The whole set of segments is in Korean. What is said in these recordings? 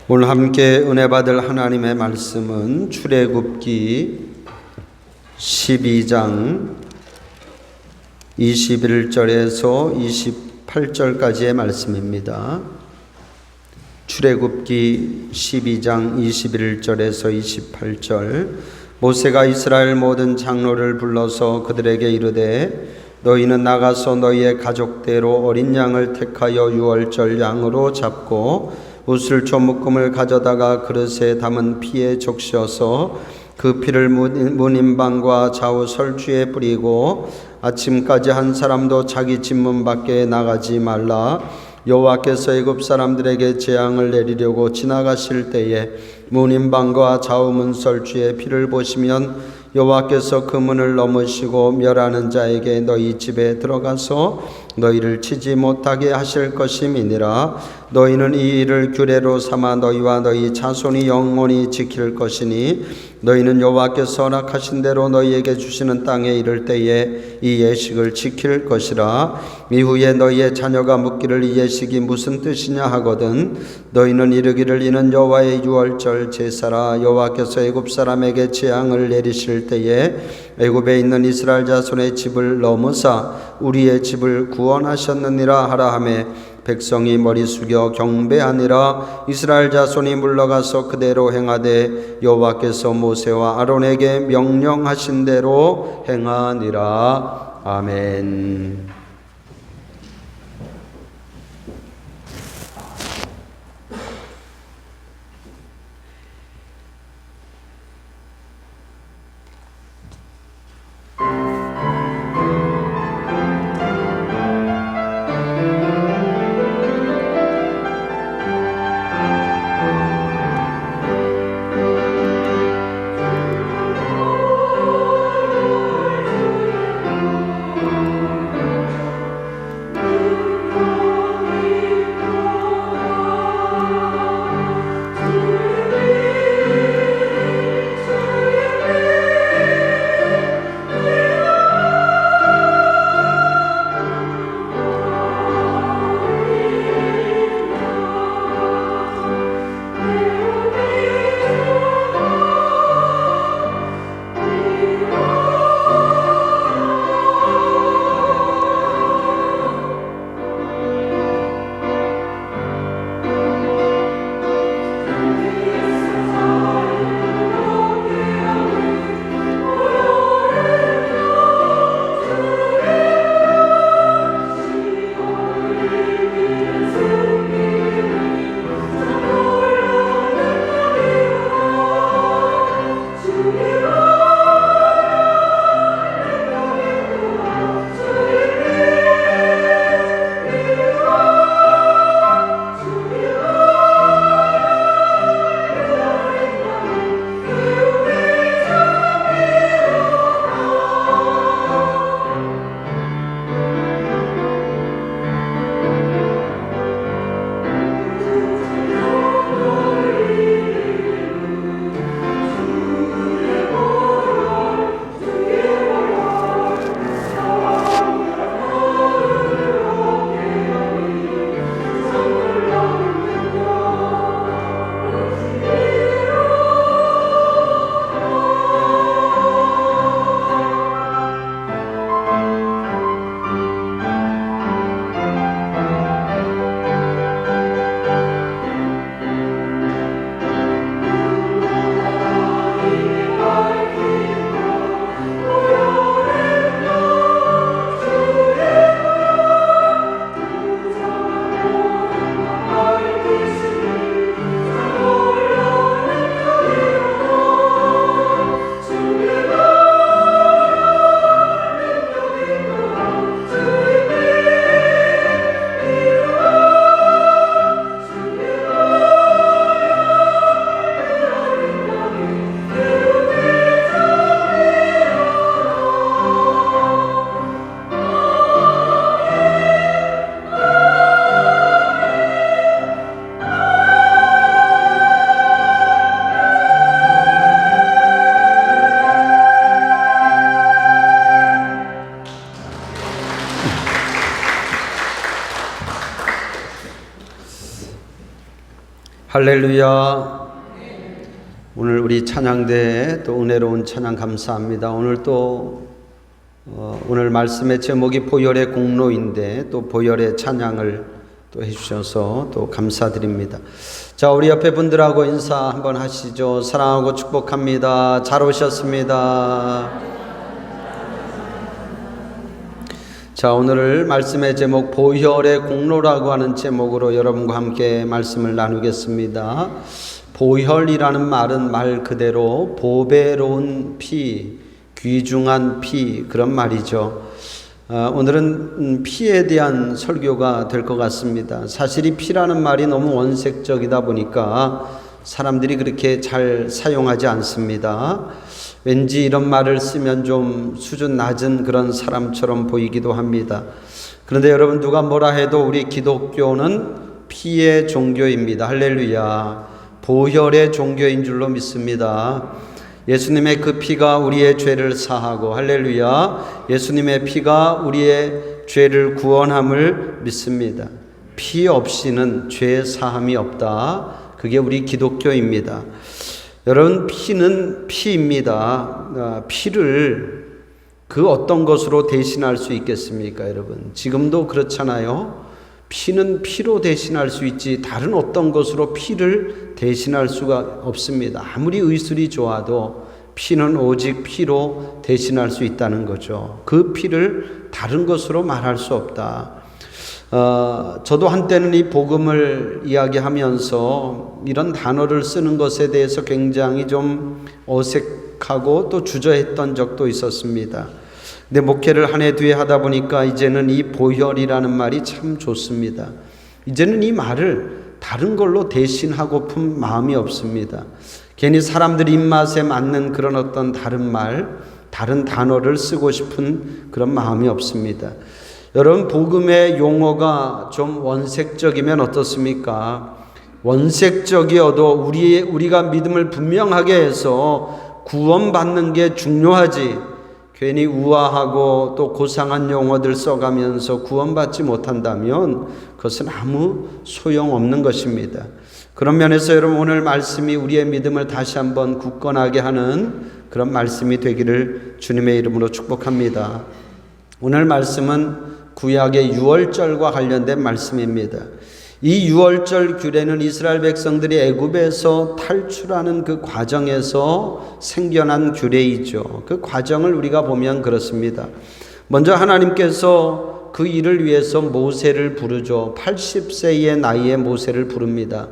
오늘 함께 은혜 받을 하나님의 말씀은 출애굽기 12장 21절에서 28절까지의 말씀입니다. 출애굽기 12장 21절에서 28절. 모세가 이스라엘 모든 장로를 불러서 그들에게 이르되 너희는 나가서 너희의 가족대로 어린 양을 택하여 유월절 양으로 잡고 우슬초 묶음을 가져다가 그릇에 담은 피에 적셔서 그 피를 문인방과 좌우 설주에 뿌리고 아침까지 한 사람도 자기 집 문 밖에 나가지 말라. 여호와께서 애굽 사람들에게 재앙을 내리려고 지나가실 때에 문인방과 좌우 문 설주에 피를 보시면 여호와께서 그 문을 넘으시고 멸하는 자에게 너희 집에 들어가서 너희를 치지 못하게 하실 것임이니라. 너희는 이 일을 규례로 삼아 너희와 너희 자손이 영원히 지킬 것이니 너희는 여호와께서 허락하신 대로 너희에게 주시는 땅에 이를 때에 이 예식을 지킬 것이라. 이후에 너희의 자녀가 묻기를 이 예식이 무슨 뜻이냐 하거든 너희는 이르기를 이는 여호와의 유월절 제사라. 여호와께서 애굽 사람에게 재앙을 내리실 때에 애굽에 있는 이스라엘 자손의 집을 넘으사 우리의 집을 구원하셨느니라 하라 하매 백성이 머리 숙여 경배하니라. 이스라엘 자손이 물러가서 그대로 행하되 여호와께서 모세와 아론에게 명령하신 대로 행하니라. 아멘. 할렐루야. 오늘 우리 찬양대에 또 은혜로운 찬양 감사합니다. 오늘 또 오늘 말씀의 제목이 보혈의 공로인데 또 보혈의 찬양을 또 해주셔서 또 감사드립니다. 자, 우리 옆에 분들하고 인사 한번 하시죠. 사랑하고 축복합니다. 잘 오셨습니다. 자, 오늘 말씀의 제목 보혈의 공로라고 하는 제목으로 여러분과 함께 말씀을 나누겠습니다. 보혈이라는 말은 말 그대로 보배로운 피, 귀중한 피, 그런 말이죠. 오늘은 피에 대한 설교가 될 것 같습니다. 사실 이 피라는 말이 너무 원색적이다 보니까 사람들이 그렇게 잘 사용하지 않습니다. 왠지 이런 말을 쓰면 좀 수준 낮은 그런 사람처럼 보이기도 합니다. 그런데 여러분, 누가 뭐라 해도 우리 기독교는 피의 종교입니다. 할렐루야. 보혈의 종교인 줄로 믿습니다. 예수님의 그 피가 우리의 죄를 사하고, 할렐루야, 예수님의 피가 우리의 죄를 구원함을 믿습니다. 피 없이는 죄 사함이 없다. 그게 우리 기독교입니다. 여러분, 피는 피입니다. 피를 그 어떤 것으로 대신할 수 있겠습니까, 여러분? 지금도 그렇잖아요. 피는 피로 대신할 수 있지 다른 어떤 것으로 피를 대신할 수가 없습니다. 아무리 의술이 좋아도 피는 오직 피로 대신할 수 있다는 거죠. 그 피를 다른 것으로 말할 수 없다. 저도 한때는 이 복음을 이야기하면서 이런 단어를 쓰는 것에 대해서 굉장히 좀 어색하고 또 주저했던 적도 있었습니다. 근데 목회를 한 해 뒤에 하다 보니까 이제는 이 보혈이라는 말이 참 좋습니다. 이제는 이 말을 다른 걸로 대신하고픈 마음이 없습니다. 괜히 사람들 입맛에 맞는 그런 어떤 다른 말, 다른 단어를 쓰고 싶은 그런 마음이 없습니다. 여러분, 복음의 용어가 좀 원색적이면 어떻습니까? 원색적이어도 우리가 믿음을 분명하게 해서 구원받는 게 중요하지, 괜히 우아하고 또 고상한 용어들 써가면서 구원받지 못한다면 그것은 아무 소용없는 것입니다. 그런 면에서 여러분, 오늘 말씀이 우리의 믿음을 다시 한번 굳건하게 하는 그런 말씀이 되기를 주님의 이름으로 축복합니다. 오늘 말씀은 구약의 유월절과 관련된 말씀입니다. 이 유월절 규례는 이스라엘 백성들이 애굽에서 탈출하는 그 과정에서 생겨난 규례이죠. 그 과정을 우리가 보면 그렇습니다. 먼저 하나님께서 그 일을 위해서 모세를 부르죠. 80세의 나이에 모세를 부릅니다.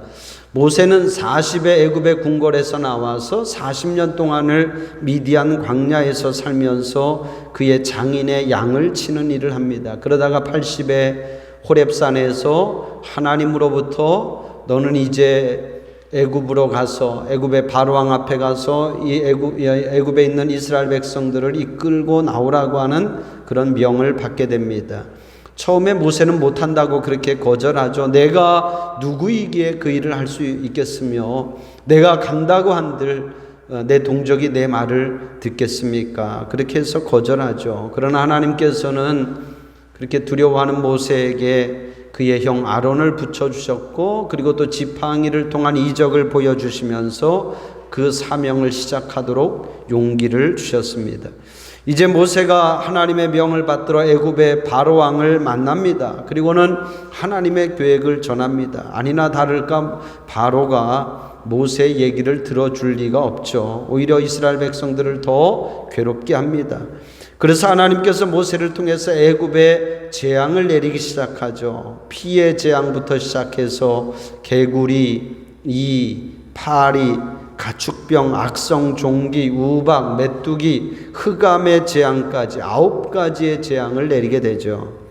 모세는 40의 애굽의 궁궐에서 나와서 40년 동안을 미디안 광야에서 살면서 그의 장인의 양을 치는 일을 합니다. 그러다가 80의 호렙산에서 하나님으로부터 너는 이제 애굽으로 가서 애굽의 바로왕 앞에 가서 이 애굽에 있는 이스라엘 백성들을 이끌고 나오라고 하는 그런 명을 받게 됩니다. 처음에 모세는 못한다고 그렇게 거절하죠. 내가 누구이기에 그 일을 할 수 있겠으며 내가 간다고 한들 내 동족이 내 말을 듣겠습니까? 그렇게 해서 거절하죠. 그러나 하나님께서는 그렇게 두려워하는 모세에게 그의 형 아론을 붙여주셨고, 그리고 또 지팡이를 통한 이적을 보여주시면서 그 사명을 시작하도록 용기를 주셨습니다. 이제 모세가 하나님의 명을 받들어 애굽의 바로왕을 만납니다. 그리고는 하나님의 계획을 전합니다. 아니나 다를까 바로가 모세의 얘기를 들어줄 리가 없죠. 오히려 이스라엘 백성들을 더 괴롭게 합니다. 그래서 하나님께서 모세를 통해서 애굽에 재앙을 내리기 시작하죠. 피의 재앙부터 시작해서 개구리, 이, 파리, 가축병, 악성 종기, 우박, 메뚜기, 흑암의 재앙까지 9가지의 재앙을 내리게 되죠.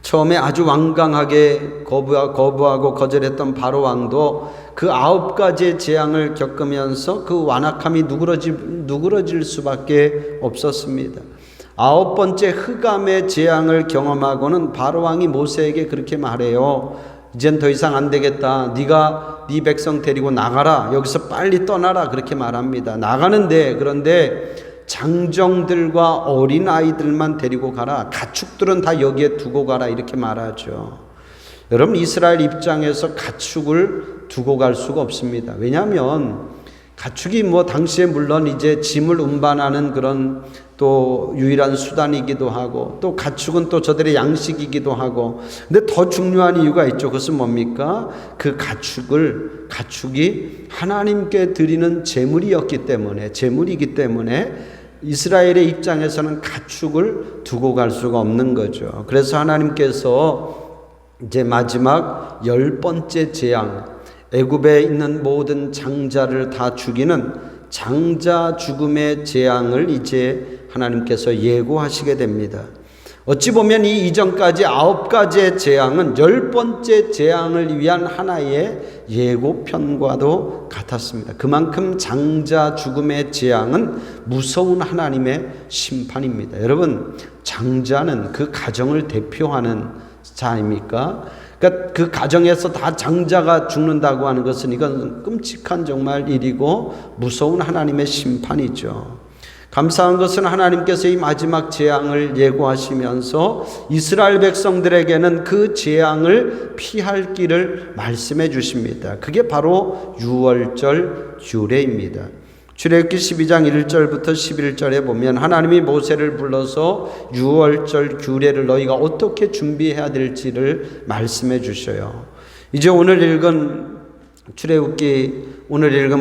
처음에 아주 완강하게 거부하고 거절했던 바로 왕도 그 9가지의 재앙을 겪으면서 그 완악함이 누그러질 수밖에 없었습니다. 9번째 흑암의 재앙을 경험하고는 바로 왕이 모세에게 그렇게 말해요. 이젠 더 이상 안 되겠다. 네가 네 백성 데리고 나가라. 여기서 빨리 떠나라. 그렇게 말합니다. 나가는데, 그런데 장정들과 어린아이들만 데리고 가라. 가축들은 다 여기에 두고 가라. 이렇게 말하죠. 여러분, 이스라엘 입장에서 가축을 두고 갈 수가 없습니다. 왜냐하면 가축이 당시에 물론 이제 짐을 운반하는 그런 또 유일한 수단이기도 하고, 또 가축은 또 저들의 양식이기도 하고, 근데 더 중요한 이유가 있죠. 그것은 뭡니까? 그 가축이 하나님께 드리는 제물이기 때문에 이스라엘의 입장에서는 가축을 두고 갈 수가 없는 거죠. 그래서 하나님께서 이제 마지막 10번째 재앙, 애굽에 있는 모든 장자를 다 죽이는 장자 죽음의 재앙을 이제 하나님께서 예고하시게 됩니다. 어찌 보면 이 이전까지 9가지의 재앙은 10번째 재앙을 위한 하나의 예고편과도 같았습니다. 그만큼 장자 죽음의 재앙은 무서운 하나님의 심판입니다. 여러분, 장자는 그 가정을 대표하는 자입니까? 그러니까 그 가정에서 다 장자가 죽는다고 하는 것은 이건 끔찍한 정말 일이고 무서운 하나님의 심판이죠. 감사한 것은 하나님께서 이 마지막 재앙을 예고하시면서 이스라엘 백성들에게는 그 재앙을 피할 길을 말씀해 주십니다. 그게 바로 유월절 규례입니다. 출애굽기 12장 1절부터 11절에 보면 하나님이 모세를 불러서 유월절 규례를 너희가 어떻게 준비해야 될지를 말씀해 주셔요. 이제 오늘 읽은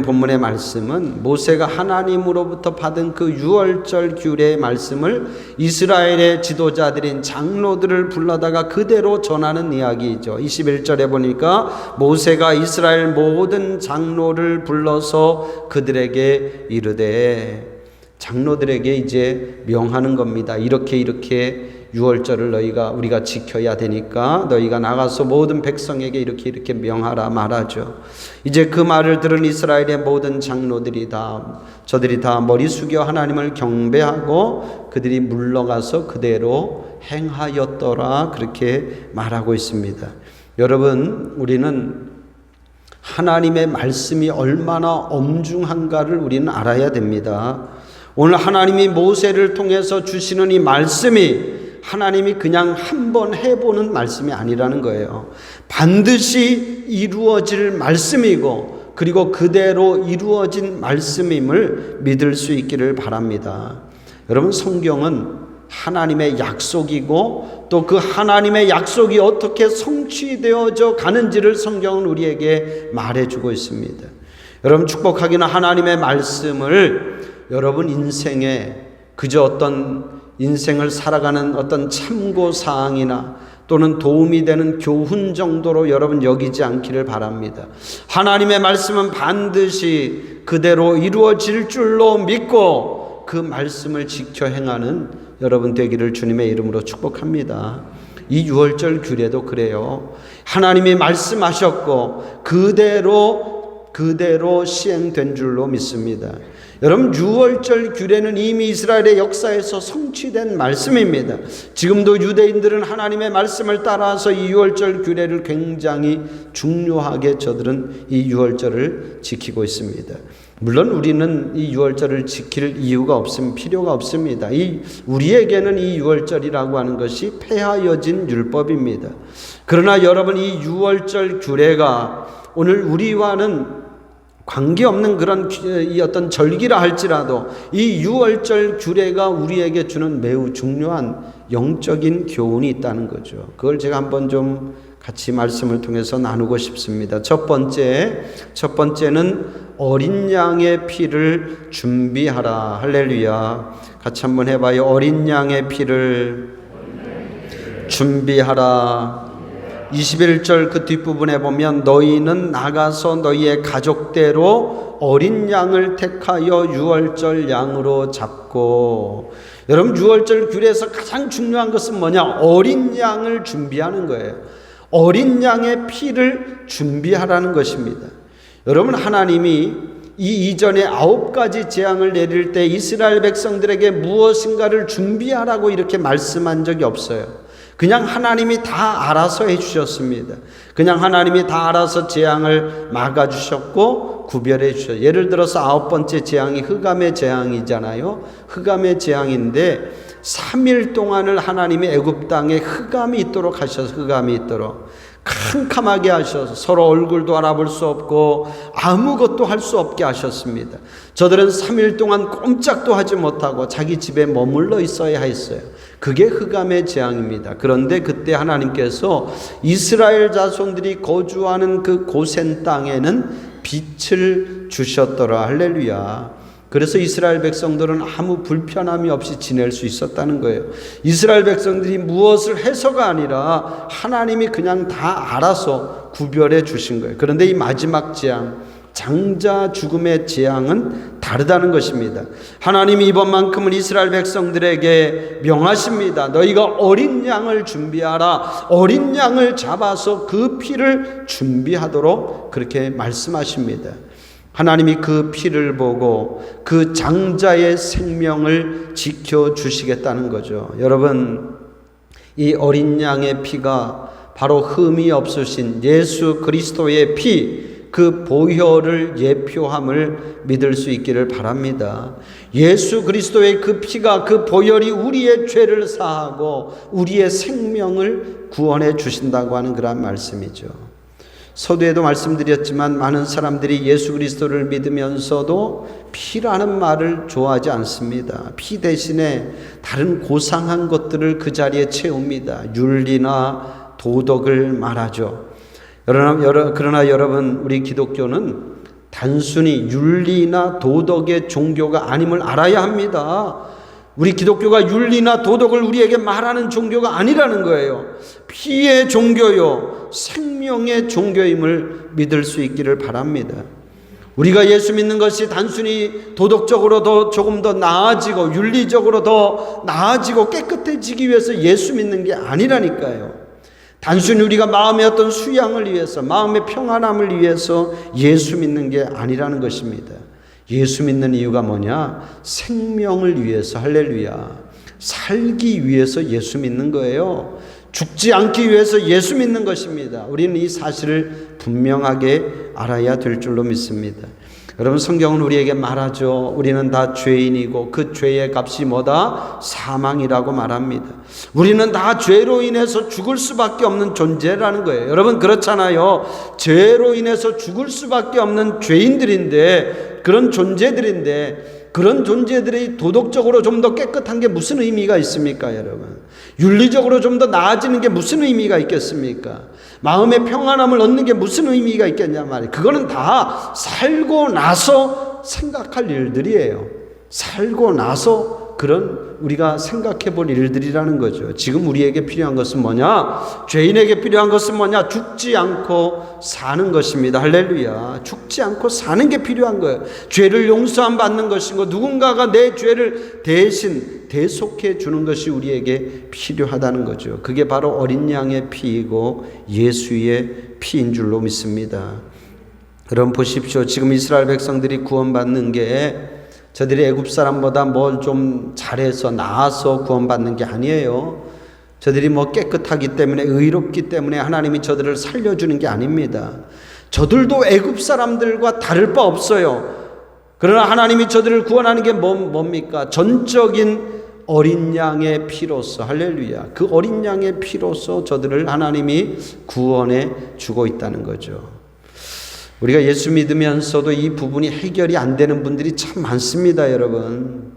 본문의 말씀은 모세가 하나님으로부터 받은 그 유월절 규례의 말씀을 이스라엘의 지도자들인 장로들을 불러다가 그대로 전하는 이야기이죠. 21절에 보니까 모세가 이스라엘 모든 장로를 불러서 그들에게 이르되, 장로들에게 이제 명하는 겁니다. 이렇게 유월절을 우리가 지켜야 되니까 너희가 나가서 모든 백성에게 이렇게 명하라 말하죠. 이제 그 말을 들은 이스라엘의 모든 장로들이 저들이 다 머리 숙여 하나님을 경배하고 그들이 물러가서 그대로 행하였더라, 그렇게 말하고 있습니다. 여러분, 우리는 하나님의 말씀이 얼마나 엄중한가를 우리는 알아야 됩니다. 오늘 하나님이 모세를 통해서 주시는 이 말씀이 하나님이 그냥 한번 해보는 말씀이 아니라는 거예요. 반드시 이루어질 말씀이고, 그리고 그대로 이루어진 말씀임을 믿을 수 있기를 바랍니다. 여러분, 성경은 하나님의 약속이고 또 그 하나님의 약속이 어떻게 성취되어져 가는지를 성경은 우리에게 말해주고 있습니다. 여러분, 축복하기는 하나님의 말씀을 여러분 인생에 그저 어떤 인생을 살아가는 어떤 참고사항이나 또는 도움이 되는 교훈 정도로 여러분 여기지 않기를 바랍니다. 하나님의 말씀은 반드시 그대로 이루어질 줄로 믿고 그 말씀을 지켜 행하는 여러분 되기를 주님의 이름으로 축복합니다. 이 유월절 규례도 그래요. 하나님이 말씀하셨고 그대로 시행된 줄로 믿습니다. 여러분, 유월절 규례는 이미 이스라엘의 역사에서 성취된 말씀입니다. 지금도 유대인들은 하나님의 말씀을 따라서 이 유월절 규례를 굉장히 중요하게 저들은 이 유월절을 지키고 있습니다. 물론 우리는 이 유월절을 지킬 필요가 없습니다. 우리에게는 이 유월절이라고 하는 것이 폐하여진 율법입니다. 그러나 여러분, 이 유월절 규례가 오늘 우리와는 관계없는 그런 이 어떤 절기라 할지라도 이 유월절 규례가 우리에게 주는 매우 중요한 영적인 교훈이 있다는 거죠. 그걸 제가 한번 좀 같이 말씀을 통해서 나누고 싶습니다. 첫 번째는 어린 양의 피를 준비하라. 할렐루야. 같이 한번 해봐요. 어린 양의 피를 준비하라. 21절 그 뒷부분에 보면 너희는 나가서 너희의 가족대로 어린 양을 택하여 유월절 양으로 잡고. 여러분, 유월절 규례에서 가장 중요한 것은 뭐냐? 어린 양을 준비하는 거예요. 어린 양의 피를 준비하라는 것입니다. 여러분, 하나님이 이 이전에 9가지 재앙을 내릴 때 이스라엘 백성들에게 무엇인가를 준비하라고 이렇게 말씀한 적이 없어요. 그냥 하나님이 다 알아서 해주셨습니다. 그냥 하나님이 다 알아서 재앙을 막아주셨고 구별해 주셨어요. 예를 들어서 9번째 재앙이 흑암의 재앙이잖아요. 흑암의 재앙인데 3일 동안을 하나님이 애굽 땅에 흑암이 있도록 하셔서 흑암이 있도록. 캄캄하게 하셔서 서로 얼굴도 알아볼 수 없고 아무것도 할 수 없게 하셨습니다. 저들은 3일 동안 꼼짝도 하지 못하고 자기 집에 머물러 있어야 했어요. 그게 흑암의 재앙입니다. 그런데 그때 하나님께서 이스라엘 자손들이 거주하는 그 고센 땅에는 빛을 주셨더라. 할렐루야. 그래서 이스라엘 백성들은 아무 불편함이 없이 지낼 수 있었다는 거예요. 이스라엘 백성들이 무엇을 해서가 아니라 하나님이 그냥 다 알아서 구별해 주신 거예요. 그런데 이 마지막 재앙, 장자 죽음의 재앙은 다르다는 것입니다. 하나님이 이번만큼은 이스라엘 백성들에게 명하십니다. 너희가 어린 양을 준비하라. 어린 양을 잡아서 그 피를 준비하도록 그렇게 말씀하십니다. 하나님이 그 피를 보고 그 장자의 생명을 지켜주시겠다는 거죠. 여러분, 이 어린 양의 피가 바로 흠이 없으신 예수 그리스도의 피, 그 보혈을 예표함을 믿을 수 있기를 바랍니다. 예수 그리스도의 그 피가, 그 보혈이 우리의 죄를 사하고 우리의 생명을 구원해 주신다고 하는 그런 말씀이죠. 서두에도 말씀드렸지만 많은 사람들이 예수 그리스도를 믿으면서도 피라는 말을 좋아하지 않습니다. 피 대신에 다른 고상한 것들을 그 자리에 채웁니다. 윤리나 도덕을 말하죠. 그러나 여러분, 우리 기독교는 단순히 윤리나 도덕의 종교가 아님을 알아야 합니다. 우리 기독교가 윤리나 도덕을 우리에게 말하는 종교가 아니라는 거예요. 피의 종교요, 생명의 종교임을 믿을 수 있기를 바랍니다. 우리가 예수 믿는 것이 단순히 도덕적으로 조금 더 나아지고 윤리적으로 더 나아지고 깨끗해지기 위해서 예수 믿는 게 아니라니까요. 단순히 우리가 마음의 어떤 수양을 위해서, 마음의 평안함을 위해서 예수 믿는 게 아니라는 것입니다. 예수 믿는 이유가 뭐냐? 생명을 위해서, 할렐루야. 살기 위해서 예수 믿는 거예요. 죽지 않기 위해서 예수 믿는 것입니다. 우리는 이 사실을 분명하게 알아야 될 줄로 믿습니다. 여러분, 성경은 우리에게 말하죠. 우리는 다 죄인이고 그 죄의 값이 뭐다? 사망이라고 말합니다. 우리는 다 죄로 인해서 죽을 수밖에 없는 존재라는 거예요. 여러분, 그렇잖아요. 죄로 인해서 죽을 수밖에 없는 죄인들인데, 그런 존재들인데, 그런 존재들이 도덕적으로 좀 더 깨끗한 게 무슨 의미가 있습니까, 여러분? 윤리적으로 좀 더 나아지는 게 무슨 의미가 있겠습니까? 마음의 평안함을 얻는 게 무슨 의미가 있겠냐 말이에요. 그거는 다 살고 나서 생각할 일들이에요. 살고 나서 그런 우리가 생각해 볼 일들이라는 거죠. 지금 우리에게 필요한 것은 뭐냐? 죄인에게 필요한 것은 뭐냐? 죽지 않고 사는 것입니다. 할렐루야. 죽지 않고 사는 게 필요한 거예요. 죄를 용서함 받는 것이고 누군가가 내 죄를 대신 대속해 주는 것이 우리에게 필요하다는 거죠. 그게 바로 어린 양의 피이고 예수의 피인 줄로 믿습니다. 여러분 보십시오. 지금 이스라엘 백성들이 구원받는 게 저들이 애굽 사람보다 뭘 좀 잘해서 나아서 구원받는 게 아니에요. 저들이 뭐 깨끗하기 때문에, 의롭기 때문에 하나님이 저들을 살려주는 게 아닙니다. 저들도 애굽 사람들과 다를 바 없어요. 그러나 하나님이 저들을 구원하는 게 뭡니까? 전적인 어린 양의 피로서, 할렐루야. 그 어린 양의 피로서 저들을 하나님이 구원해 주고 있다는 거죠. 우리가 예수 믿으면서도 이 부분이 해결이 안 되는 분들이 참 많습니다, 여러분.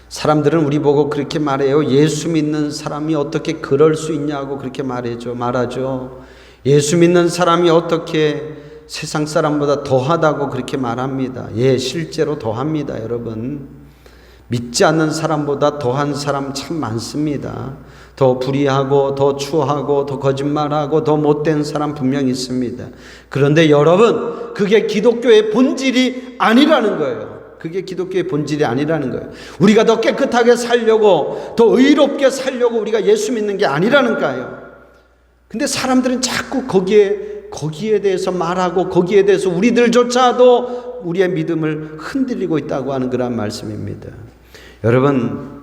사람들은 우리 보고 그렇게 말해요. 예수 믿는 사람이 어떻게 그럴 수 있냐고 그렇게 말하죠. 예수 믿는 사람이 어떻게 세상 사람보다 더하다고 그렇게 말합니다. 예, 실제로 더합니다, 여러분. 믿지 않는 사람보다 더한 사람 참 많습니다. 더 불의하고 더 추하고 더 거짓말하고 더 못된 사람 분명히 있습니다. 그런데 여러분, 그게 기독교의 본질이 아니라는 거예요. 그게 기독교의 본질이 아니라는 거예요. 우리가 더 깨끗하게 살려고, 더 의롭게 살려고 우리가 예수 믿는 게 아니라는 거예요. 근데 사람들은 자꾸 거기에 대해서 말하고 거기에 대해서 우리들조차도 우리의 믿음을 흔들리고 있다고 하는 그런 말씀입니다. 여러분,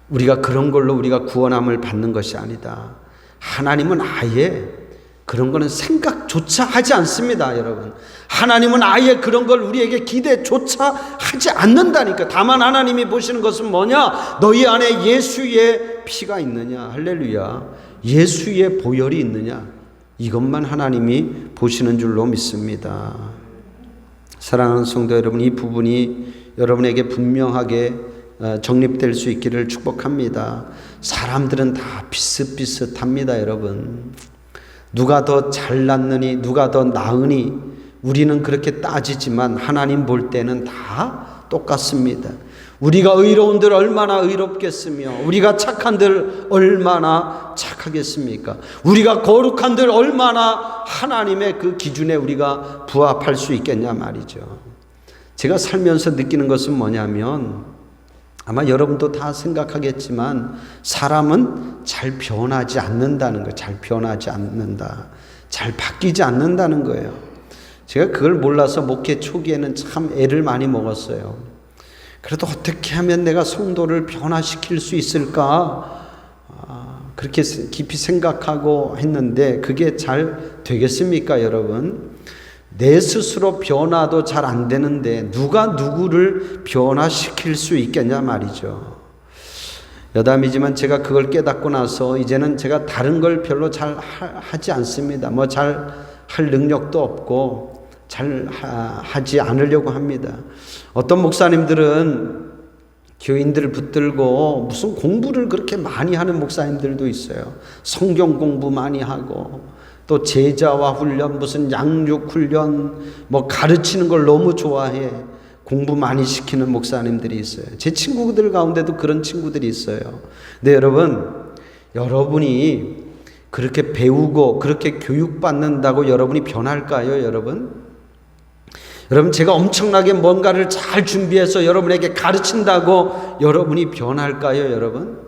우리가 그런 걸로 우리가 구원함을 받는 것이 아니다. 하나님은 아예 그런 거는 생각조차 하지 않습니다, 여러분. 하나님은 아예 그런 걸 우리에게 기대조차 하지 않는다니까. 다만 하나님이 보시는 것은 뭐냐? 너희 안에 예수의 피가 있느냐. 할렐루야. 예수의 보혈이 있느냐, 이것만 하나님이 보시는 줄로 믿습니다. 사랑하는 성도 여러분, 이 부분이 여러분에게 분명하게 정립될 수 있기를 축복합니다. 사람들은 다 비슷비슷합니다. 여러분, 누가 더 잘났느니 누가 더 나으니 우리는 그렇게 따지지만 하나님 볼 때는 다 똑같습니다. 우리가 의로운들 얼마나 의롭겠으며 우리가 착한들 얼마나 착하겠습니까? 우리가 거룩한들 얼마나 하나님의 그 기준에 우리가 부합할 수 있겠냐 말이죠. 제가 살면서 느끼는 것은 뭐냐면, 아마 여러분도 다 생각하겠지만 사람은 잘 변하지 않는다는 거예요. 잘 변하지 않는다. 잘 바뀌지 않는다는 거예요. 제가 그걸 몰라서 목회 초기에는 참 애를 많이 먹었어요. 그래도 어떻게 하면 내가 성도를 변화시킬 수 있을까? 그렇게 깊이 생각하고 했는데 그게 잘 되겠습니까, 여러분? 내 스스로 변화도 잘 안 되는데 누가 누구를 변화시킬 수 있겠냐 말이죠. 여담이지만 제가 그걸 깨닫고 나서 이제는 제가 다른 걸 별로 잘 하지 않습니다. 뭐 잘 할 능력도 없고 잘 하지 않으려고 합니다. 어떤 목사님들은 교인들을 붙들고 무슨 공부를 그렇게 많이 하는 목사님들도 있어요. 성경 공부 많이 하고 또 제자와 훈련, 무슨 양육 훈련, 뭐 가르치는 걸 너무 좋아해. 공부 많이 시키는 목사님들이 있어요. 제 친구들 가운데도 그런 친구들이 있어요. 근데 여러분이 그렇게 배우고 그렇게 교육받는다고 여러분이 변할까요, 여러분? 여러분, 제가 엄청나게 뭔가를 잘 준비해서 여러분에게 가르친다고 여러분이 변할까요, 여러분?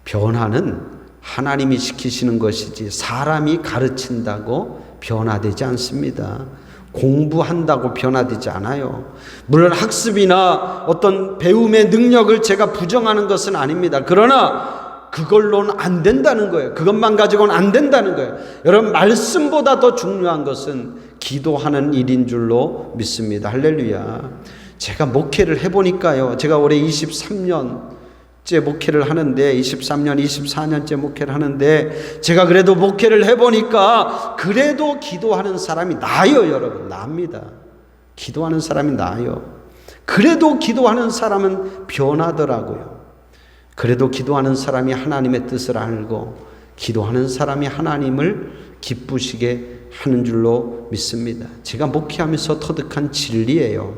변화는 하나님이 시키시는 것이지 사람이 가르친다고 변화되지 않습니다. 공부한다고 변화되지 않아요. 물론 학습이나 어떤 배움의 능력을 제가 부정하는 것은 아닙니다. 그러나 그걸로는 안 된다는 거예요. 그것만 가지고는 안 된다는 거예요. 여러분, 말씀보다 더 중요한 것은 기도하는 일인 줄로 믿습니다. 할렐루야. 제가 목회를 해보니까요, 제가 올해 23년째 목회를 하는데 23년, 24년째 목회를 하는데 제가 그래도 목회를 해보니까 그래도 기도하는 사람이 나아요. 여러분, 나합니다. 기도하는 사람이 나아요. 그래도 기도하는 사람은 변하더라고요. 그래도 기도하는 사람이 하나님의 뜻을 알고 기도하는 사람이 하나님을 기쁘시게 하는 줄로 믿습니다. 제가 목회하면서 터득한 진리예요.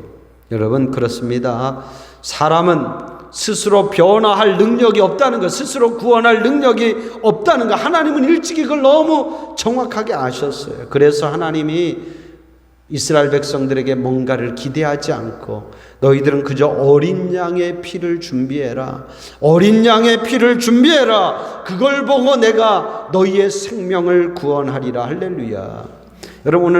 여러분, 그렇습니다. 사람은 스스로 변화할 능력이 없다는 것, 스스로 구원할 능력이 없다는 것, 하나님은 일찍이 그걸 너무 정확하게 아셨어요. 그래서 하나님이 이스라엘 백성들에게 뭔가를 기대하지 않고 너희들은 그저 어린 양의 피를 준비해라. 어린 양의 피를 준비해라. 그걸 보고 내가 너희의 생명을 구원하리라. 할렐루야. 여러분,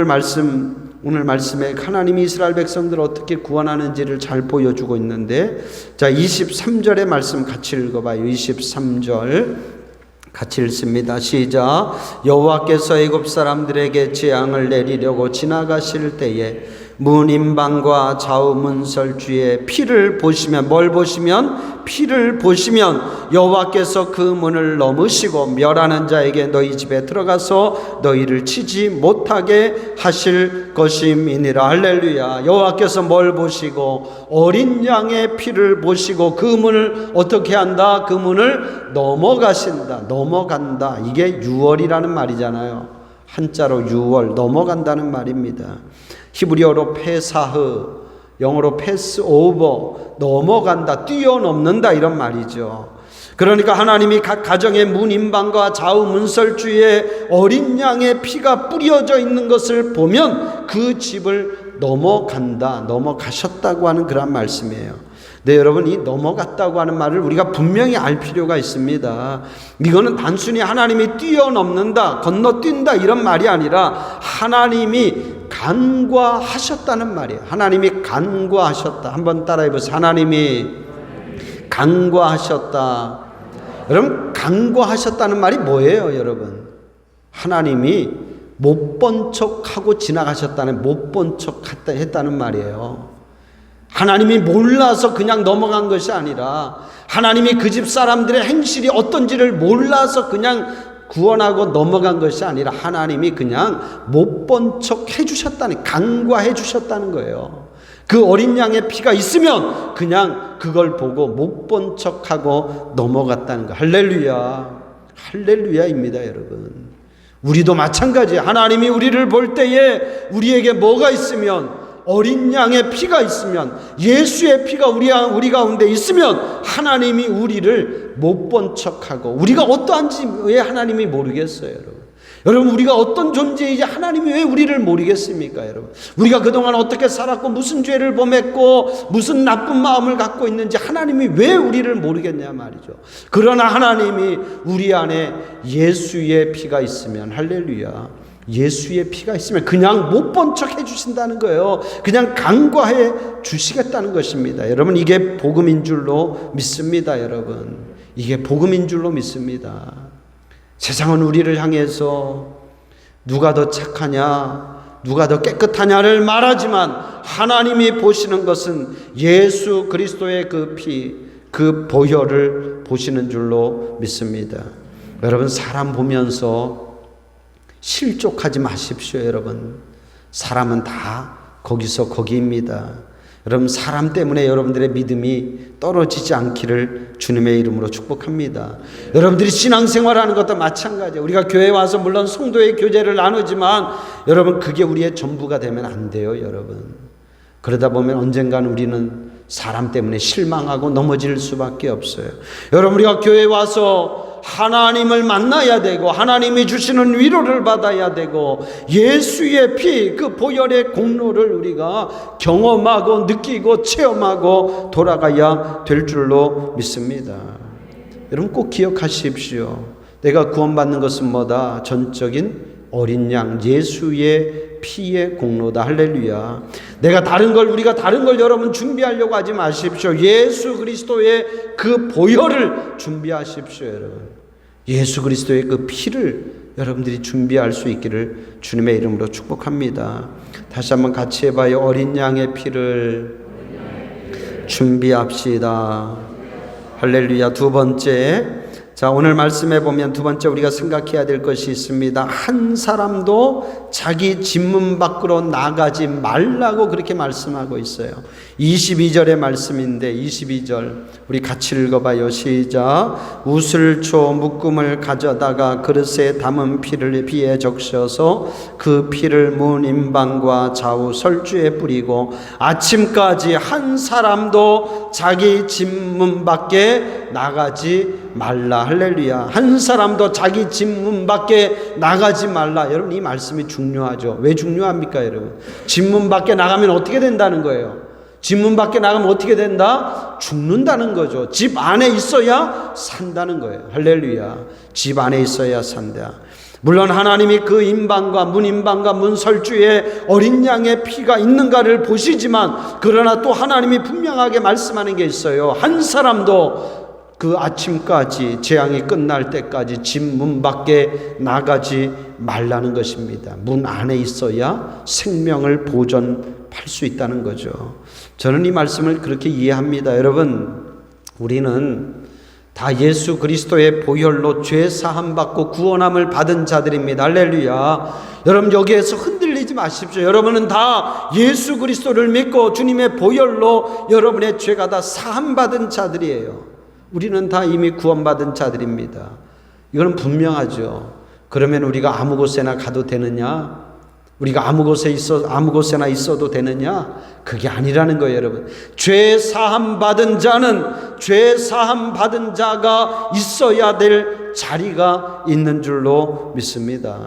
오늘 말씀에 하나님이 이스라엘 백성들을 어떻게 구원하는지를 잘 보여주고 있는데, 자, 23절의 말씀 같이 읽어봐요. 23절 같이 읽습니다. 시작. 여호와께서 애굽 사람들에게 재앙을 내리려고 지나가실 때에 문인방과 좌우 문설주의 피를 보시면, 뭘 보시면? 피를 보시면 여호와께서 그 문을 넘으시고 멸하는 자에게 너희 집에 들어가서 너희를 치지 못하게 하실 것임이니라. 할렐루야. 여호와께서 뭘 보시고? 어린 양의 피를 보시고 그 문을 어떻게 한다? 그 문을 넘어가신다. 넘어간다. 이게 유월이라는 말이잖아요. 한자로 유월, 넘어간다는 말입니다. 히브리어로 페사흐, 영어로 패스오버, 넘어간다, 뛰어넘는다, 이런 말이죠. 그러니까 하나님이 각 가정의 문인방과 좌우 문설주에 어린 양의 피가 뿌려져 있는 것을 보면 그 집을 넘어간다, 넘어가셨다고 하는 그런 말씀이에요. 네, 여러분, 이 넘어갔다고 하는 말을 우리가 분명히 알 필요가 있습니다. 이거는 단순히 하나님이 뛰어넘는다, 건너뛴다 이런 말이 아니라 하나님이 간과하셨다는 말이에요. 하나님이 간과하셨다. 한번 따라해 보세요. 하나님이 간과하셨다. 여러분, 간과하셨다는 말이 뭐예요, 여러분? 하나님이 못 본 척하고 지나가셨다는, 못 본 척 했다는 말이에요. 하나님이 몰라서 그냥 넘어간 것이 아니라 하나님이 그 집 사람들의 행실이 어떤지를 몰라서 그냥 구원하고 넘어간 것이 아니라 하나님이 그냥 못 본 척 해주셨다는, 간과해 주셨다는 거예요. 그 어린 양의 피가 있으면 그냥 그걸 보고 못 본 척하고 넘어갔다는 거. 할렐루야. 할렐루야입니다, 여러분. 우리도 마찬가지예요. 하나님이 우리를 볼 때에 우리에게 뭐가 있으면, 어린 양의 피가 있으면, 예수의 피가 우리 가운데 있으면 하나님이 우리를 못 본 척하고, 우리가 어떠한지 왜 하나님이 모르겠어요, 여러분? 여러분, 우리가 어떤 존재이지 하나님이 왜 우리를 모르겠습니까, 여러분? 우리가 그동안 어떻게 살았고 무슨 죄를 범했고 무슨 나쁜 마음을 갖고 있는지 하나님이 왜 우리를 모르겠냐 말이죠. 그러나 하나님이 우리 안에 예수의 피가 있으면, 할렐루야, 예수의 피가 있으면 그냥 못 본 척 해주신다는 거예요. 그냥 간과해 주시겠다는 것입니다. 여러분, 이게 복음인 줄로 믿습니다. 여러분, 이게 복음인 줄로 믿습니다. 세상은 우리를 향해서 누가 더 착하냐, 누가 더 깨끗하냐를 말하지만 하나님이 보시는 것은 예수 그리스도의 그 피, 그 보혈을 보시는 줄로 믿습니다. 여러분, 사람 보면서 실족하지 마십시오. 여러분, 사람은 다 거기서 거기입니다. 여러분, 사람 때문에 여러분들의 믿음이 떨어지지 않기를 주님의 이름으로 축복합니다. 여러분들이 신앙생활하는 것도 마찬가지예요. 우리가 교회에 와서 물론 성도의 교제를 나누지만 여러분, 그게 우리의 전부가 되면 안 돼요, 여러분. 그러다 보면 언젠가는 우리는 사람 때문에 실망하고 넘어질 수밖에 없어요. 여러분, 우리가 교회에 와서 하나님을 만나야 되고 하나님이 주시는 위로를 받아야 되고 예수의 피, 그 보혈의 공로를 우리가 경험하고 느끼고 체험하고 돌아가야 될 줄로 믿습니다. 여러분, 꼭 기억하십시오. 내가 구원받는 것은 뭐다? 전적인 어린 양 예수의 피의 공로다. 할렐루야. 우리가 다른 걸 여러분 준비하려고 하지 마십시오. 예수 그리스도의 그 보혈을 준비하십시오, 여러분. 예수 그리스도의 그 피를 여러분들이 준비할 수 있기를 주님의 이름으로 축복합니다. 다시 한번 같이 해봐요. 어린 양의 피를 준비합시다. 할렐루야. 두 번째, 자, 오늘 말씀해 보면 두 번째 우리가 생각해야 될 것이 있습니다. 한 사람도 자기 집문 밖으로 나가지 말라고 그렇게 말씀하고 있어요. 22절의 말씀인데 22절 우리 같이 읽어봐요. 시작. 우슬초 묶음을 가져다가 그릇에 담은 피를 비에 적셔서 그 피를 문 임방과 좌우 설주에 뿌리고 아침까지 한 사람도 자기 집문 밖에 나가지 말라. 할렐루야. 한 사람도 자기 집문 밖에 나가지 말라. 여러분, 이 말씀이 중요하죠. 왜 중요합니까, 여러분? 집문 밖에 나가면 어떻게 된다는 거예요? 집문 밖에 나가면 어떻게 된다? 죽는다는 거죠. 집 안에 있어야 산다는 거예요. 할렐루야. 집 안에 있어야 산다. 물론 하나님이 그 임방과 문 설주에 어린 양의 피가 있는가를 보시지만, 그러나 또 하나님이 분명하게 말씀하는 게 있어요. 한 사람도 그 아침까지, 재앙이 끝날 때까지 집 문 밖에 나가지 말라는 것입니다. 문 안에 있어야 생명을 보존할 수 있다는 거죠. 저는 이 말씀을 그렇게 이해합니다. 여러분, 우리는 다 예수 그리스도의 보혈로 죄 사함 받고 구원함을 받은 자들입니다. 할렐루야. 여러분, 여기에서 흔들리지 마십시오. 여러분은 다 예수 그리스도를 믿고 주님의 보혈로 여러분의 죄가 다 사함 받은 자들이에요. 우리는 다 이미 구원받은 자들입니다. 이거는 분명하죠. 그러면 우리가 아무 곳에나 가도 되느냐? 우리가 아무 곳에나 있어도 되느냐? 그게 아니라는 거예요, 여러분. 죄 사함 받은 자가 있어야 될 자리가 있는 줄로 믿습니다.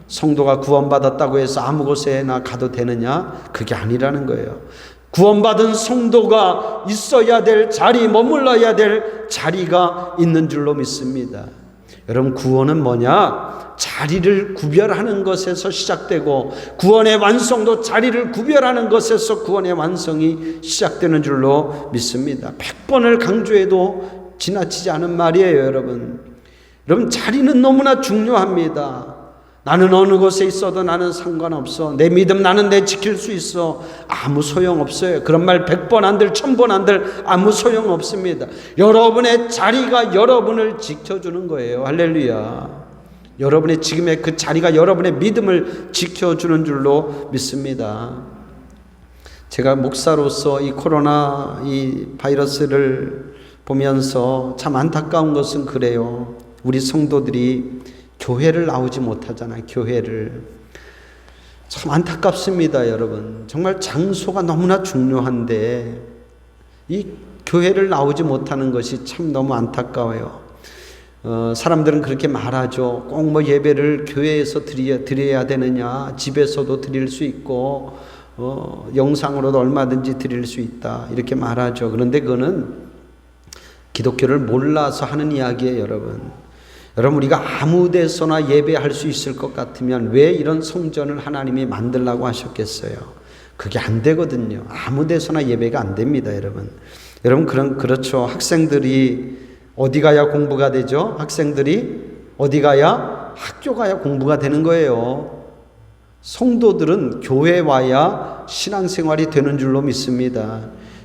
성도가 구원받았다고 해서 아무 곳에나 가도 되느냐? 그게 아니라는 거예요. 구원받은 성도가 있어야 될 자리, 머물러야 될 자리가 있는 줄로 믿습니다. 여러분, 구원은 뭐냐? 자리를 구별하는 것에서 시작되고, 구원의 완성도 자리를 구별하는 것에서 구원의 완성이 시작되는 줄로 믿습니다. 100번을 강조해도 지나치지 않은 말이에요, 여러분. 여러분, 자리는 너무나 중요합니다. 나는 어느 곳에 있어도 나는 상관없어. 내 믿음 나는 내 지킬 수 있어. 아무 소용없어요. 그런 말 100번 한들 1000번 한들 아무 소용없습니다. 여러분의 자리가 여러분을 지켜주는 거예요. 할렐루야. 여러분의 지금의 그 자리가 여러분의 믿음을 지켜주는 줄로 믿습니다. 제가 목사로서 이 코로나 이 바이러스를 보면서 참 안타까운 것은 그래요. 우리 성도들이 교회를 나오지 못하잖아요. 교회를. 참 안타깝습니다, 여러분. 정말 장소가 너무나 중요한데 이 교회를 나오지 못하는 것이 참 너무 안타까워요. 사람들은 그렇게 말하죠. 꼭 뭐 예배를 교회에서 드려야 되느냐, 집에서도 드릴 수 있고 영상으로도 얼마든지 드릴 수 있다, 이렇게 말하죠. 그런데 그거는 기독교를 몰라서 하는 이야기예요, 여러분. 여러분, 우리가 아무 데서나 예배할 수 있을 것 같으면 왜 이런 성전을 하나님이 만들라고 하셨겠어요? 그게 안 되거든요. 아무 데서나 예배가 안 됩니다, 여러분. 여러분, 그렇죠. 학생들이 어디 가야 공부가 되죠? 학생들이 어디 가야? 학교 가야 공부가 되는 거예요. 성도들은 교회 와야 신앙생활이 되는 줄로 믿습니다.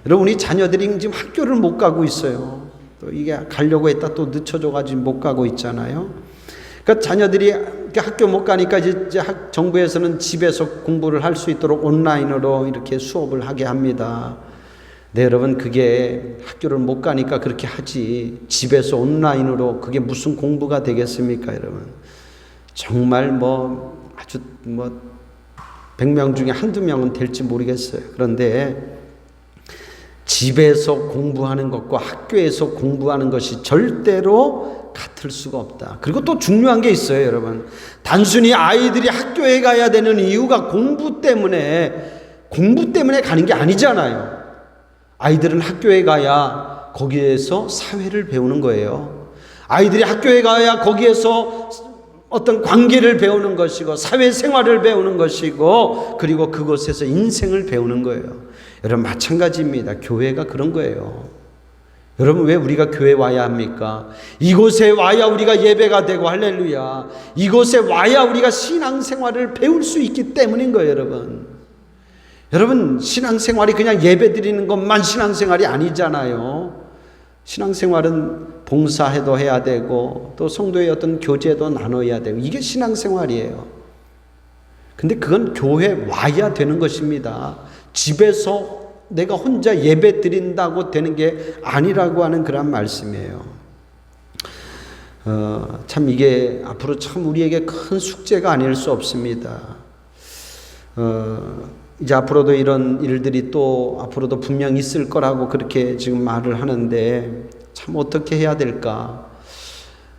여러분, 우리 자녀들이 지금 학교를 못 가고 있어요. 또 이게 가려고 했다 또 늦춰져가지고 못 가고 있잖아요. 그러니까 자녀들이 학교 못 가니까 이제 정부에서는 집에서 공부를 할 수 있도록 온라인으로 이렇게 수업을 하게 합니다. 네, 여러분, 그게 학교를 못 가니까 그렇게 하지 집에서 온라인으로 그게 무슨 공부가 되겠습니까, 여러분? 정말 아주 100명 중에 한두 명은 될지 모르겠어요. 그런데 집에서 공부하는 것과 학교에서 공부하는 것이 절대로 같을 수가 없다. 그리고 또 중요한 게 있어요, 여러분. 단순히 아이들이 학교에 가야 되는 이유가 공부 때문에 가는 게 아니잖아요. 아이들은 학교에 가야 거기에서 사회를 배우는 거예요. 아이들이 학교에 가야 거기에서 어떤 관계를 배우는 것이고 사회생활을 배우는 것이고 그리고 그곳에서 인생을 배우는 거예요. 여러분, 마찬가지입니다. 교회가 그런 거예요. 여러분, 왜 우리가 교회 와야 합니까? 이곳에 와야 우리가 예배가 되고, 할렐루야, 이곳에 와야 우리가 신앙생활을 배울 수 있기 때문인 거예요, 여러분. 여러분, 신앙생활이 그냥 예배 드리는 것만 신앙생활이 아니잖아요. 신앙생활은 봉사해도 해야 되고 또 성도의 어떤 교제도 나눠야 되고 이게 신앙생활이에요. 근데 그건 교회 와야 되는 것입니다. 집에서 내가 혼자 예배 드린다고 되는 게 아니라고 하는 그런 말씀이에요. 참 이게 앞으로 참 우리에게 큰 숙제가 아닐 수 없습니다. 이제 앞으로도 이런 일들이 또 앞으로도 분명 있을 거라고 그렇게 지금 말을 하는데 참 어떻게 해야 될까?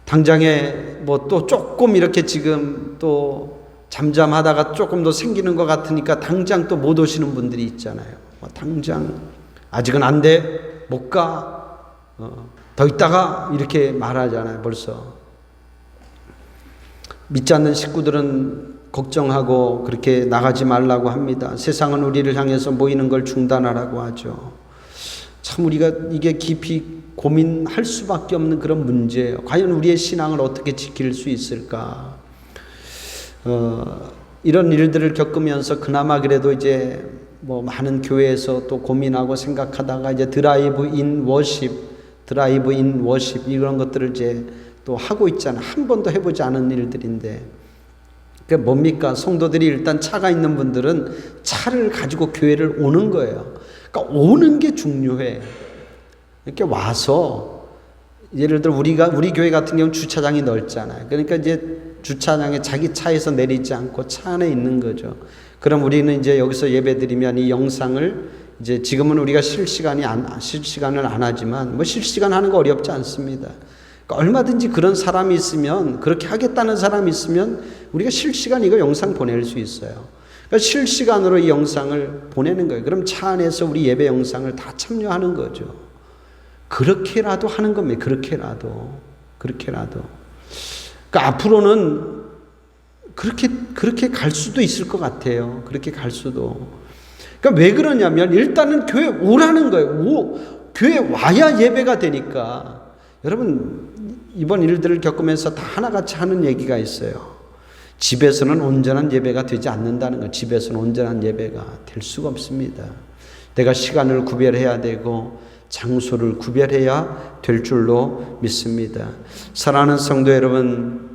당장에 또 조금 이렇게 지금 또 잠잠하다가 조금 더 생기는 것 같으니까 당장 또 못 오시는 분들이 있잖아요. 당장 아직은 안 돼, 못 가, 더 있다가 이렇게 말하잖아요. 벌써 믿지 않는 식구들은 걱정하고 그렇게 나가지 말라고 합니다. 세상은 우리를 향해서 모이는 걸 중단하라고 하죠. 참 우리가 이게 깊이 고민할 수밖에 없는 그런 문제예요. 과연 우리의 신앙을 어떻게 지킬 수 있을까? 이런 일들을 겪으면서 그나마 그래도 이제 많은 교회에서 또 고민하고 생각하다가 이제 드라이브 인 워십 이런 것들을 이제 또 하고 있잖아요. 한 번도 해보지 않은 일들인데 그게 뭡니까? 성도들이 일단 차가 있는 분들은 차를 가지고 교회를 오는 거예요. 그러니까 오는 게 중요해. 이렇게 와서 예를 들어 우리 교회 같은 경우는 주차장이 넓잖아요. 그러니까 이제 주차장에 자기 차에서 내리지 않고 차 안에 있는 거죠. 그럼 우리는 이제 여기서 예배드리면 이 영상을 이제 지금은 우리가 실시간을 안 하지만 실시간 하는 거 어렵지 않습니다. 그러니까 얼마든지 그런 사람이 있으면, 그렇게 하겠다는 사람이 있으면 우리가 실시간 이거 영상 보낼 수 있어요. 그러니까 실시간으로 이 영상을 보내는 거예요. 그럼 차 안에서 우리 예배 영상을 다 참여하는 거죠. 그렇게라도 하는 겁니다. 그렇게라도. 그러니까 앞으로는 그렇게 갈 수도 있을 것 같아요. 그렇게 갈 수도. 그러니까 왜 그러냐면 일단은 교회 오라는 거예요. 교회 와야 예배가 되니까. 여러분, 이번 일들을 겪으면서 다 하나같이 하는 얘기가 있어요. 집에서는 온전한 예배가 되지 않는다는 것. 집에서는 온전한 예배가 될 수가 없습니다. 내가 시간을 구별해야 되고 장소를 구별해야 될 줄로 믿습니다. 사랑하는 성도 여러분,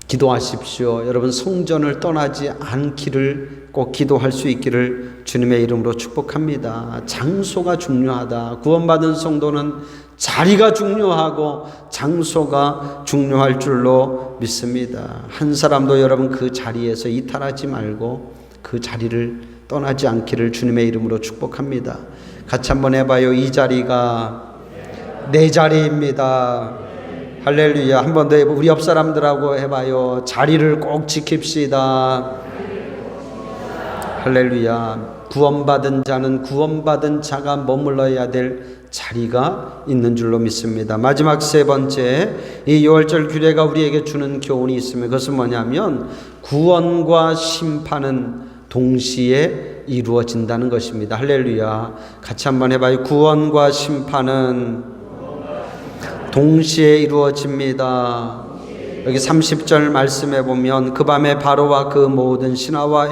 기도하십시오. 여러분 성전을 떠나지 않기를 꼭 기도할 수 있기를 주님의 이름으로 축복합니다. 장소가 중요하다. 구원받은 성도는 자리가 중요하고 장소가 중요할 줄로 믿습니다. 한 사람도 여러분 그 자리에서 이탈하지 말고 그 자리를 떠나지 않기를 주님의 이름으로 축복합니다. 같이 한번 해봐요. 이 자리가 내 자리입니다. 할렐루야. 한 번 더 해보. 우리 옆 사람들하고 해봐요. 자리를 꼭 지킵시다. 할렐루야. 구원받은 자는 구원받은 자가 머물러야 될 자리가 있는 줄로 믿습니다. 마지막 세 번째, 이 유월절 규례가 우리에게 주는 교훈이 있으면 그것은 뭐냐면 구원과 심판은 동시에 이루어진다는 것입니다. 할렐루야. 같이 한번 해봐요. 구원과 심판은 동시에 이루어집니다. 여기 30절 말씀해 보면 그 밤에 바로와 그 모든 신하와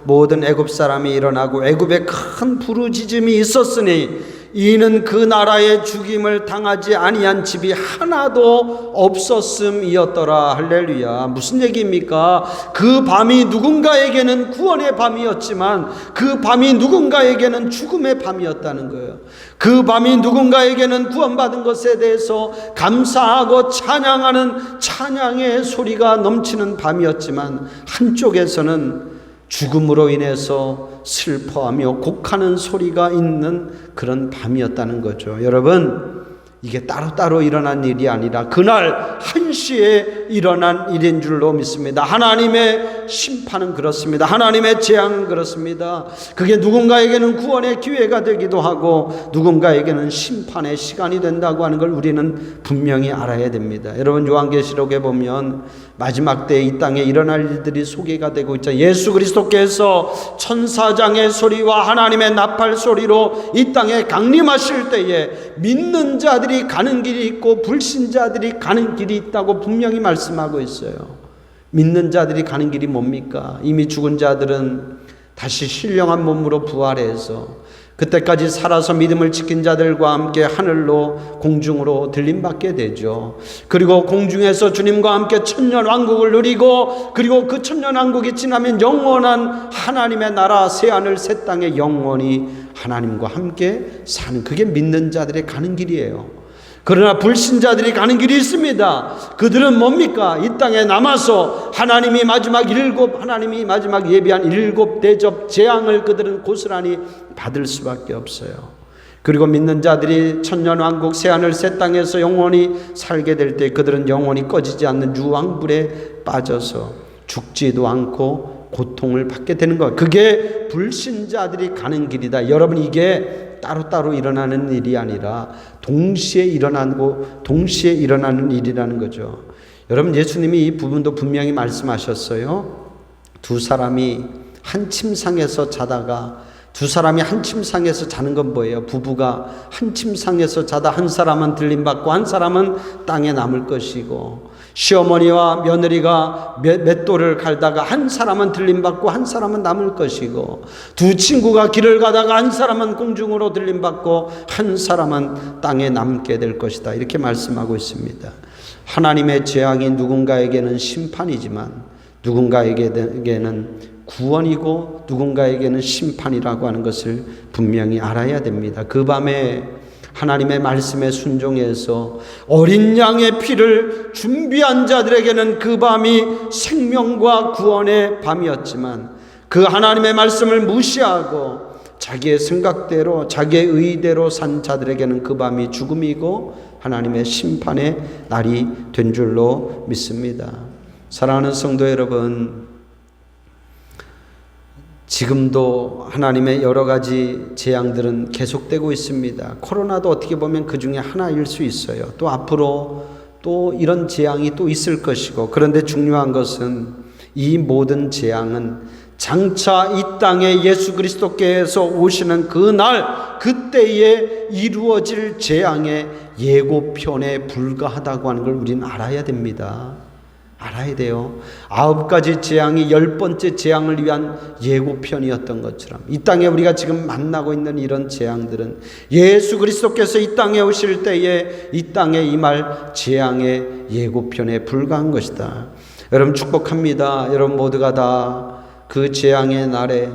모든 애굽 사람이 일어나고 애굽에 큰 부르짖음이 있었으니 이는 그 나라의 죽임을 당하지 아니한 집이 하나도 없었음이었더라. 할렐루야. 무슨 얘기입니까? 그 밤이 누군가에게는 구원의 밤이었지만 그 밤이 누군가에게는 죽음의 밤이었다는 거예요. 그 밤이 누군가에게는 구원받은 것에 대해서 감사하고 찬양하는 찬양의 소리가 넘치는 밤이었지만 한쪽에서는 죽음으로 인해서 슬퍼하며 곡하는 소리가 있는 그런 밤이었다는 거죠. 여러분, 이게 따로따로 일어난 일이 아니라 그날 한시에 일어난 일인 줄로 믿습니다. 하나님의 심판은 그렇습니다. 하나님의 재앙은 그렇습니다. 그게 누군가에게는 구원의 기회가 되기도 하고 누군가에게는 심판의 시간이 된다고 하는 걸 우리는 분명히 알아야 됩니다. 여러분, 요한계시록에 보면 마지막 때에 이 땅에 일어날 일들이 소개가 되고 있죠. 예수 그리스도께서 천사장의 소리와 하나님의 나팔 소리로 이 땅에 강림하실 때에 믿는 자들이 가는 길이 있고 불신자들이 가는 길이 있다고 분명히 말씀하고 있어요. 믿는 자들이 가는 길이 뭡니까? 이미 죽은 자들은 다시 신령한 몸으로 부활해서 그때까지 살아서 믿음을 지킨 자들과 함께 하늘로 공중으로 들림받게 되죠. 그리고 공중에서 주님과 함께 천년왕국을 누리고 그리고 그 천년왕국이 지나면 영원한 하나님의 나라 새하늘 새 땅에 영원히 하나님과 함께 사는, 그게 믿는 자들의 가는 길이에요. 그러나 불신자들이 가는 길이 있습니다. 그들은 뭡니까? 이 땅에 남아서 하나님이 마지막 예비한 7 대접 재앙을 그들은 고스란히 받을 수밖에 없어요. 그리고 믿는 자들이 천년왕국 새하늘 새 땅에서 영원히 살게 될 때 그들은 영원히 꺼지지 않는 유황불에 빠져서 죽지도 않고 고통을 받게 되는 것. 그게 불신자들이 가는 길이다. 여러분, 이게 따로따로 일어나는 일이 아니라 동시에 일어나는 일이라는 거죠. 여러분, 예수님이 이 부분도 분명히 말씀하셨어요. 두 사람이 한 침상에서 자다가, 두 사람이 한 침상에서 자는 건 뭐예요? 부부가 한 침상에서 자다 한 사람은 들림받고 한 사람은 땅에 남을 것이고, 시어머니와 며느리가 맷돌을 갈다가 한 사람은 들림받고 한 사람은 남을 것이고, 두 친구가 길을 가다가 한 사람은 공중으로 들림받고 한 사람은 땅에 남게 될 것이다. 이렇게 말씀하고 있습니다. 하나님의 재앙이 누군가에게는 심판이지만 누군가에게는 구원이고 누군가에게는 심판이라고 하는 것을 분명히 알아야 됩니다. 그 밤에 하나님의 말씀에 순종해서 어린 양의 피를 준비한 자들에게는 그 밤이 생명과 구원의 밤이었지만 그 하나님의 말씀을 무시하고 자기의 생각대로 자기의 의대로 산 자들에게는 그 밤이 죽음이고 하나님의 심판의 날이 된 줄로 믿습니다. 사랑하는 성도 여러분, 지금도 하나님의 여러 가지 재앙들은 계속되고 있습니다. 코로나도 어떻게 보면 그 중에 하나일 수 있어요. 또 앞으로 또 이런 재앙이 또 있을 것이고, 그런데 중요한 것은 이 모든 재앙은 장차 이 땅에 예수 그리스도께서 오시는 그 날, 그때에 이루어질 재앙의 예고편에 불과하다고 하는 걸 우리는 알아야 됩니다. 알아야 돼요. 9가지 재앙이 10번째 재앙을 위한 예고편이었던 것처럼 이 땅에 우리가 지금 만나고 있는 이런 재앙들은 예수 그리스도께서 이 땅에 오실 때에 이 땅에 임할 재앙의 예고편에 불과한 것이다. 여러분 축복합니다. 여러분 모두가 다 그 재앙의 날에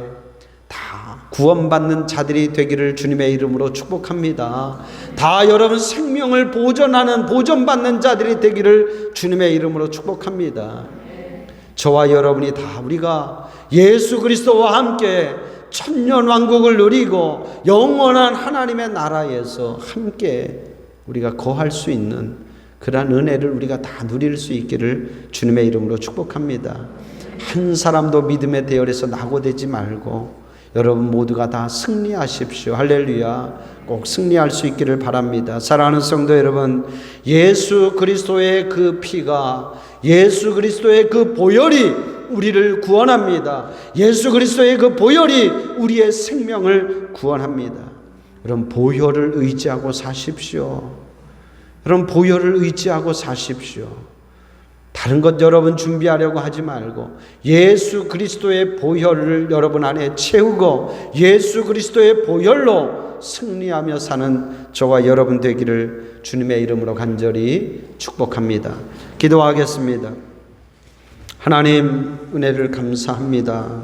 다 구원받는 자들이 되기를 주님의 이름으로 축복합니다. 다 여러분 생명을 보존받는 자들이 되기를 주님의 이름으로 축복합니다. 저와 여러분이 다 우리가 예수 그리스도와 함께 천년왕국을 누리고 영원한 하나님의 나라에서 함께 우리가 거할 수 있는 그러한 은혜를 우리가 다 누릴 수 있기를 주님의 이름으로 축복합니다. 한 사람도 믿음의 대열에서 낙오되지 말고 여러분 모두가 다 승리하십시오. 할렐루야. 꼭 승리할 수 있기를 바랍니다. 사랑하는 성도 여러분, 예수 그리스도의 그 피가, 예수 그리스도의 그 보혈이 우리를 구원합니다. 예수 그리스도의 그 보혈이 우리의 생명을 구원합니다. 여러분 보혈을 의지하고 사십시오. 여러분 보혈을 의지하고 사십시오. 다른 것 여러분 준비하려고 하지 말고 예수 그리스도의 보혈을 여러분 안에 채우고 예수 그리스도의 보혈로 승리하며 사는 저와 여러분 되기를 주님의 이름으로 간절히 축복합니다. 기도하겠습니다. 하나님 은혜를 감사합니다.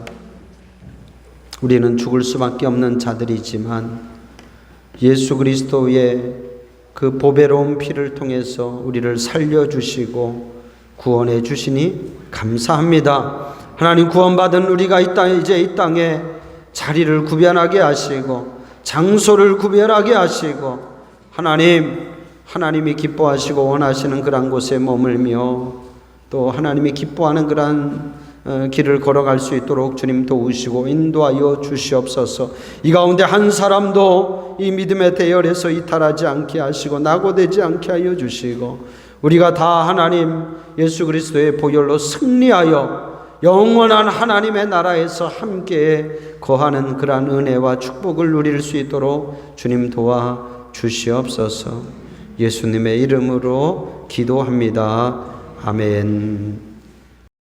우리는 죽을 수밖에 없는 자들이지만 예수 그리스도의 그 보배로운 피를 통해서 우리를 살려주시고 구원해 주시니 감사합니다. 하나님 구원받은 우리가 이제 이 땅에 자리를 구별하게 하시고 장소를 구별하게 하시고 하나님이 기뻐하시고 원하시는 그런 곳에 머물며 또 하나님이 기뻐하는 그런 길을 걸어갈 수 있도록 주님 도우시고 인도하여 주시옵소서. 이 가운데 한 사람도 이 믿음의 대열에서 이탈하지 않게 하시고 낙오되지 않게 하여 주시고 우리가 다 하나님 예수 그리스도의 보혈로 승리하여 영원한 하나님의 나라에서 함께 거하는 그러한 은혜와 축복을 누릴 수 있도록 주님 도와 주시옵소서. 예수님의 이름으로 기도합니다. 아멘.